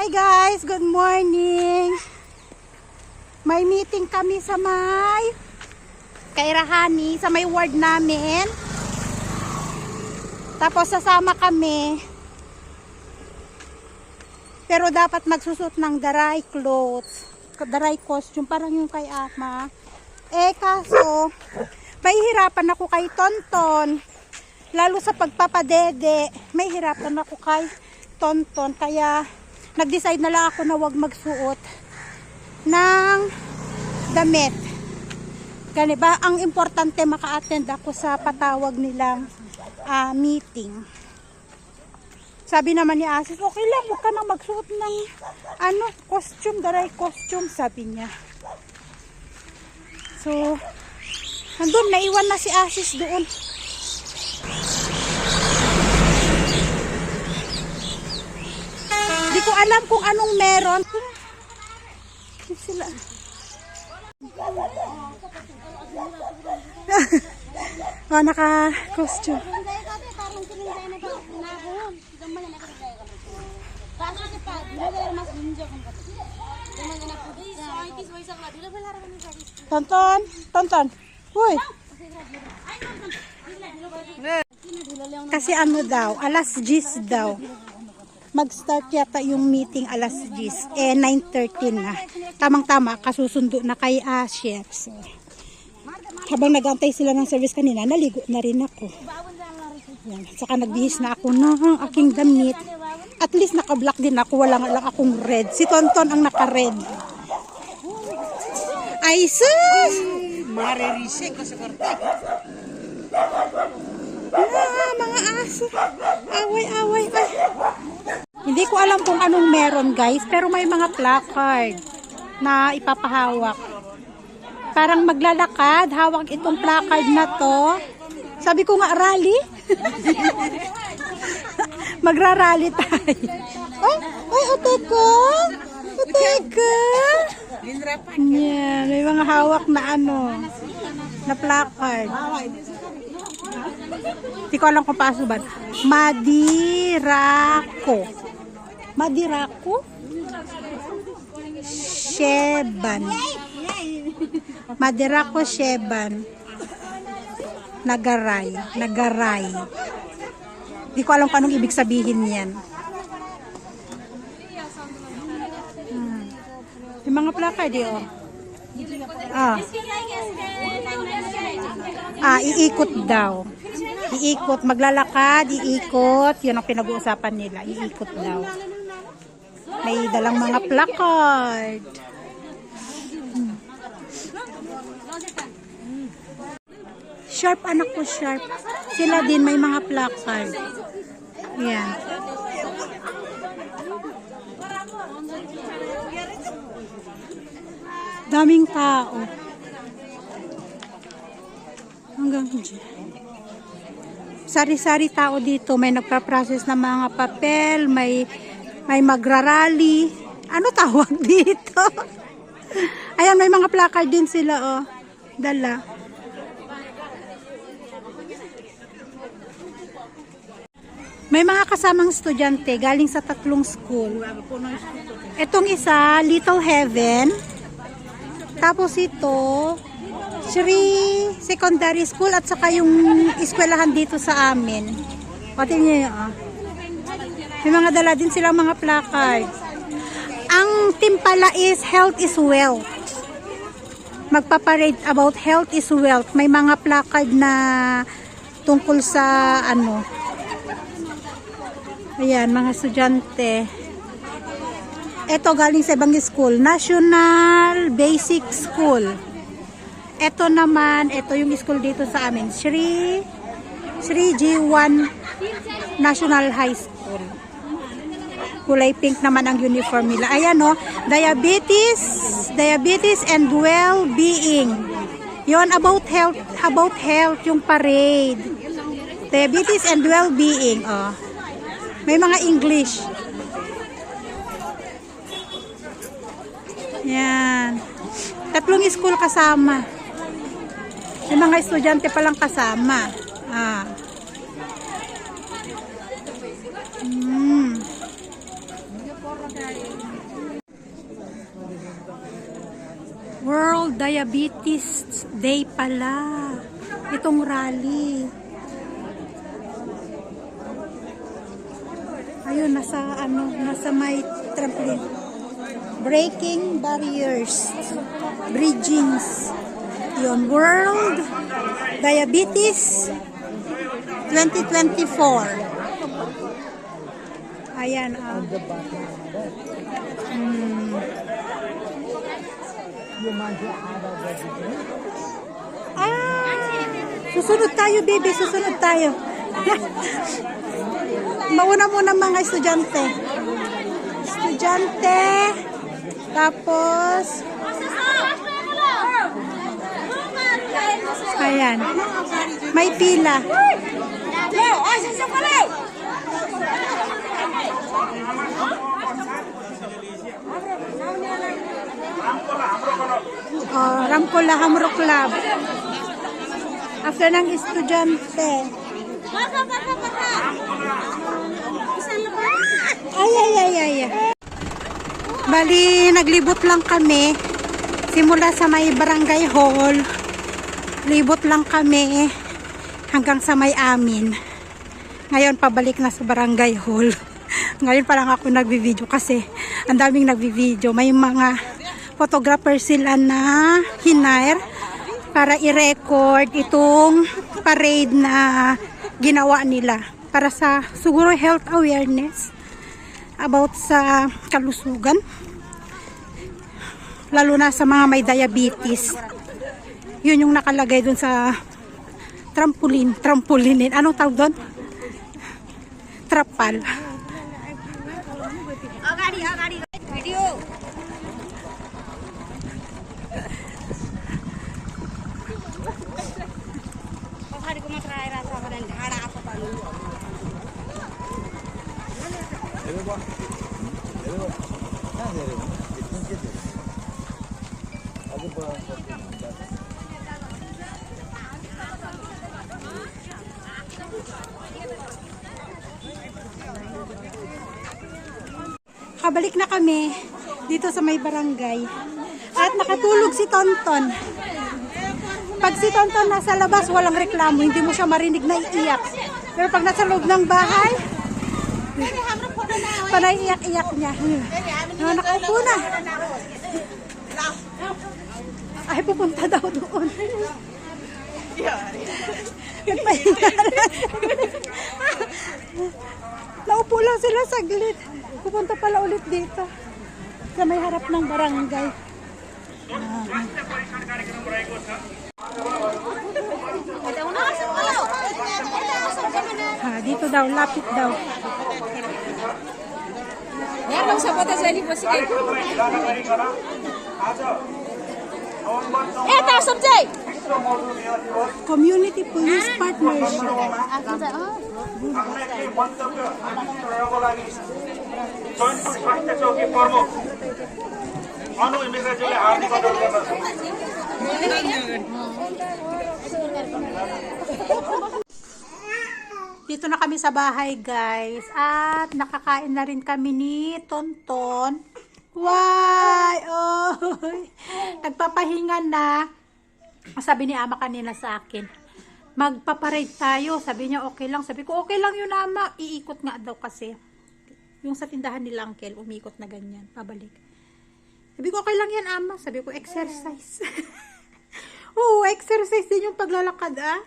Hi guys, good morning. May meeting kami sa Kairahani, sa may ward namin. Tapos sasama kami. Pero dapat magsusot ng dry clothes, dry costume, parang yung kay Ama. Kaso, mahihirapan ako kay Tonton. Lalo sa pagpapadede, mahihirapan ako kay Tonton. Kaya, nag-decide na lang ako na wag magsuot ng damit. Ganun ba? Ang importante maka-attend ako sa patawag nilang meeting. Sabi naman ni Asis, okay lang, huwag ka na magsuot ng costume, dry costume, sabi niya. So, nandun, naiwan na si Asis doon. Di ko alam kung anong meron. Sila. Naka-costume. Tonton. Hoy. Kasi daw, alas 10 daw. Mag-start yata yung meeting alas 10. 9:13 na. Tamang-tama, kasusundo na kay chef. So, habang nag-antay sila ng service kanina, naligo na rin ako. Yan. Saka nagbihis na ako ng aking damit. At least naka-black din ako. Wala nga lang akong red. Si Tonton ang naka-red. Ay, sus! Maririsik ko sa korte. Mga aso. Away. Ay. Hindi ko alam kung anong meron guys, pero may mga placard na ipapahawak. Parang maglalakad, hawak itong placard na to. Sabi ko nga, rally? Magra-rally tayo. Teka. Yan, may mga hawak na na placard. Hindi ko alam kung paano ba. Madirako? Sheban. Madirako Sheban. Nagaray. Hindi ko alam kung anong ibig sabihin yan. Yung mga placard iikot daw. Iikot, maglalakad, iikot. Yun ang pinag-uusapan nila. Iikot daw. May dalang mga placard. Sharp, anak ko, sharp. Sila din may mga placard. Yan. Daming tao. Hanggang dyan. Sari-sari tao dito. May nagpa-process ng mga papel. May magrarally. Ano tawag dito? Ayan, may mga placard din sila. Dala. May mga kasamang estudyante galing sa 3 school. Itong isa, Little Heaven. Tapos ito, Sri Secondary School at saka yung eskwelahan dito sa amin. Pati niyo yun. May mga dala din silang mga placard. Ang team pala is Health is Wealth. Magpaparade about Health is Wealth. May mga placard na tungkol sa ayan, mga estudyante. Ito galing sa ibang school. National Basic School. Ito naman, ito yung school dito sa amin. Sri G1 National High School. Kulay pink naman ang uniform nila. Ayan diabetes and well-being. Yon about health yung parade. Diabetes and well-being. May mga English. Yan. 3 school kasama. Yung mga estudyante palang kasama. World Diabetes Day pala. Itong rally. Ayun, nasa may trampoline. Breaking barriers. Bridgings. Yun, World Diabetes 2024. Ayan, susunod tayo, baby. Susunod tayo. Mauna muna mga estudyante. Tapos, ayan. May pila. Ramkola Hamro Club. After ng estudyante. Ay. Bali, naglibot lang kami. Simula sa may barangay hall. Libot lang kami hanggang sa may amin. Ngayon, pabalik na sa barangay hall. Ngayon pa lang ako nagbi-video kasi ang daming nagbi-video. May mga photographer sila na hinair para i-record itong parade na ginawa nila para sa siguro health awareness about sa kalusugan, lalo na sa mga may diabetes. Yun yung nakalagay dun sa trampoline. Anong tawag doon? Trapal. Video. Kabalik na kami dito sa may barangay at nakatulog si Tonton. Pag si Tonton nasa labas, walang reklamo, hindi mo siya marinig na iiyak. Pero pag nasa loob ng bahay, panay iyak-iyak niya. Nakaupo na. Ay, pupunta daw doon. Nagpahinga. Naupo lang sila saglit. Pupunta pala ulit dito sa may harap ng barangay. Dito daw, lapit daw. Community Police Partnership. Dito na kami sa bahay, guys. At nakakain na rin kami ni Tonton. Why? Oy! Nagpapahinga na. Sabi ni Ama kanina sa akin, magpaparade tayo. Sabi niya, okay lang. Sabi ko, okay lang yun, Ama. Iikot nga daw kasi. Yung sa tindahan nila, Uncle, umikot na ganyan. Pabalik. Sabi ko, okay lang yan, Ama. Sabi ko, exercise. Oo, exercise din yung paglalakad, ah.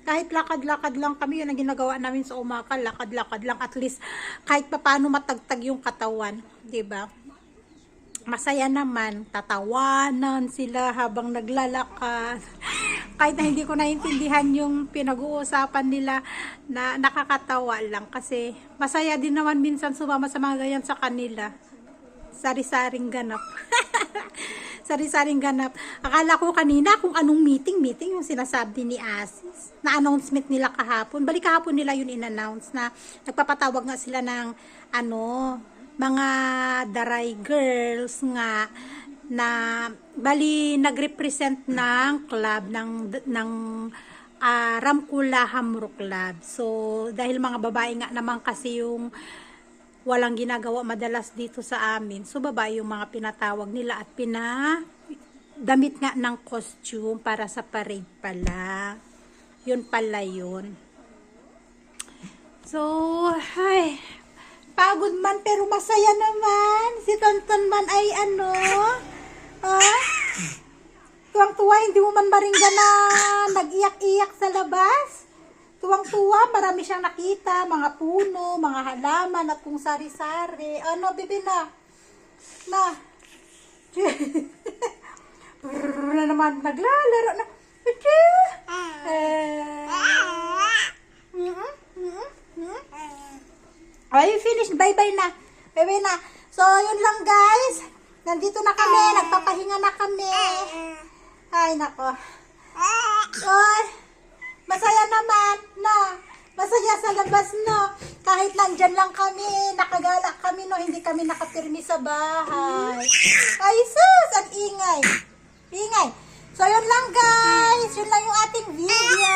Kahit lakad-lakad lang kami, yun ang ginagawa namin sa umaga, lakad-lakad lang, at least kahit paano matagtag yung katawan, 'di ba? Masaya naman, tatawanan sila habang naglalakad. Kahit na hindi ko naintindihan yung pinag-uusapan nila, na nakakatawa lang kasi masaya din naman minsan sumama sa mga ganyan sa kanila. Sari-saring ganap. Sari-saring ganap. Akala ko kanina kung anong meeting yung sinasabi ni Asis. Na announcement nila kahapon. Balik kahapon nila yun in-announce na nagpapatawag nga sila ng mga daray girls nga na bali nagrepresent ng club ng Ramkula Hamro Club. So dahil mga babae nga naman kasi yung walang ginagawa madalas dito sa amin. So babae yung mga pinatawag nila at damit nga ng costume para sa parade pala. Yun pala yun. So, ay, pagod man pero masaya naman. Si Tonton man ay ano, tuwang-tuwa, hindi mo man maringgan na nag-iyak-iyak sa labas. Tuwang-tuwa, marami siyang nakita, mga puno, mga halaman at kung sari-sari. Ano, bibi na? Na naman, naglalaro na. Ay, finish. Bye-bye na. Bye-bye na. So, yun lang guys. Nandito na kami. Nagpapahinga na kami. Ay, nako. Ay, masaya naman na. Masaya sa labas, no. Kahit nandyan lang kami, nakagala kami, no. Hindi kami nakapirmi sa bahay. Ay, sus! Ang ingay. Ingay. So, yun lang guys. Yun lang yung ating video.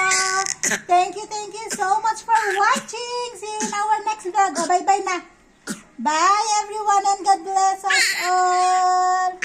Thank you so much for watching. See you in our next vlog. Oh, bye-bye na. Bye everyone and God bless us all.